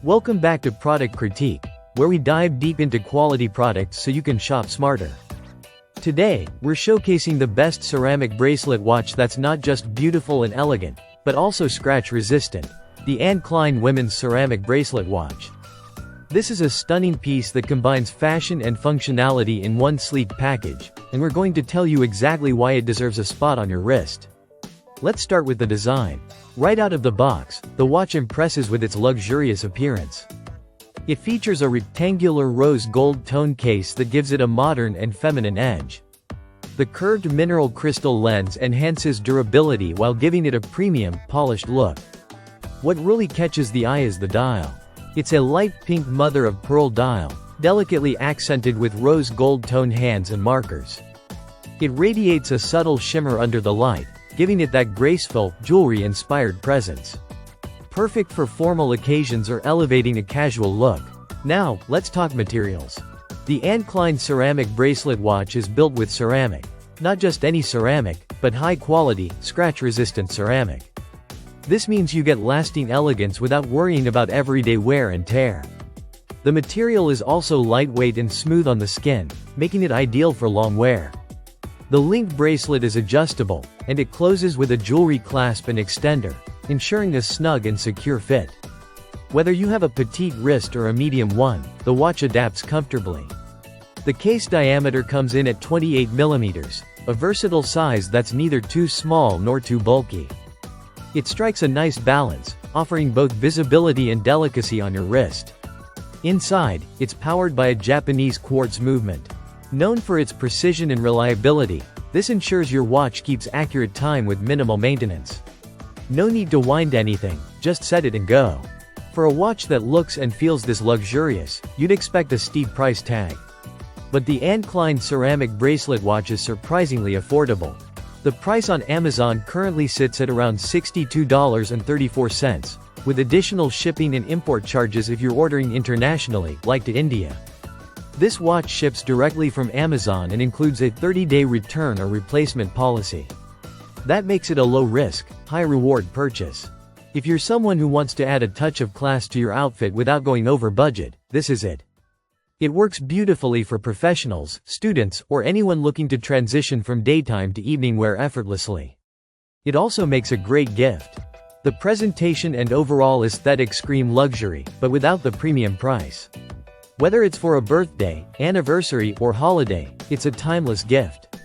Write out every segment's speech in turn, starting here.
Welcome back to Product Critique, where we dive deep into quality products so you can shop smarter. Today, we're showcasing the best ceramic bracelet watch that's not just beautiful and elegant, but also scratch-resistant, the Klein Women's Ceramic Bracelet Watch. This is a stunning piece that combines fashion and functionality in one sleek package, and we're going to tell you exactly why it deserves a spot on your wrist. Let's start with the design. Right out of the box, the watch impresses with its luxurious appearance. It features a rectangular rose gold tone case that gives it a modern and feminine edge. The curved mineral crystal lens enhances durability while giving it a premium, polished look. What really catches the eye is the dial. It's a light pink mother-of-pearl dial, delicately accented with rose gold tone hands and markers. It radiates a subtle shimmer under the light, giving it that graceful, jewelry-inspired presence. Perfect for formal occasions or elevating a casual look. Now, let's talk materials. The Klein ceramic bracelet watch is built with ceramic. Not just any ceramic, but high-quality, scratch-resistant ceramic. This means you get lasting elegance without worrying about everyday wear and tear. The material is also lightweight and smooth on the skin, making it ideal for long wear. The link bracelet is adjustable, and it closes with a jewelry clasp and extender, ensuring a snug and secure fit. Whether you have a petite wrist or a medium one, the watch adapts comfortably. The case diameter comes in at 28 mm, a versatile size that's neither too small nor too bulky. It strikes a nice balance, offering both visibility and delicacy on your wrist. Inside, it's powered by a Japanese quartz movement. Known for its precision and reliability, this ensures your watch keeps accurate time with minimal maintenance. No need to wind anything, just set it and go. For a watch that looks and feels this luxurious, you'd expect a steep price tag. But the Klein ceramic bracelet watch is surprisingly affordable. The price on Amazon currently sits at around $62.34, with additional shipping and import charges if you're ordering internationally, like to India. This watch ships directly from Amazon and includes a 30-day return or replacement policy. That makes it a low-risk, high-reward purchase. If you're someone who wants to add a touch of class to your outfit without going over budget, this is it. It works beautifully for professionals, students, or anyone looking to transition from daytime to evening wear effortlessly. It also makes a great gift. The presentation and overall aesthetic scream luxury, but without the premium price. Whether it's for a birthday, anniversary, or holiday, it's a timeless gift.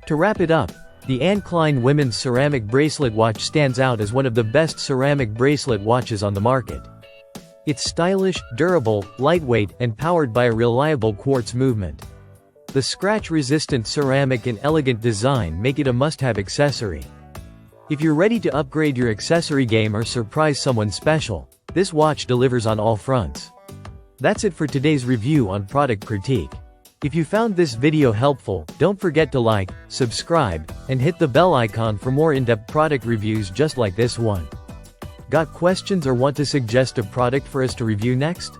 To wrap it up, the Klein Women's Ceramic Bracelet Watch stands out as one of the best ceramic bracelet watches on the market. It's stylish, durable, lightweight, and powered by a reliable quartz movement. The scratch-resistant ceramic and elegant design make it a must-have accessory. If you're ready to upgrade your accessory game or surprise someone special, this watch delivers on all fronts. That's it for today's review on Product Critique. If you found this video helpful, don't forget to like, subscribe, and hit the bell icon for more in-depth product reviews just like this one. Got questions or want to suggest a product for us to review next?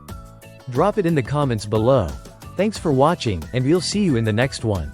Drop it in the comments below. Thanks for watching, and we'll see you in the next one.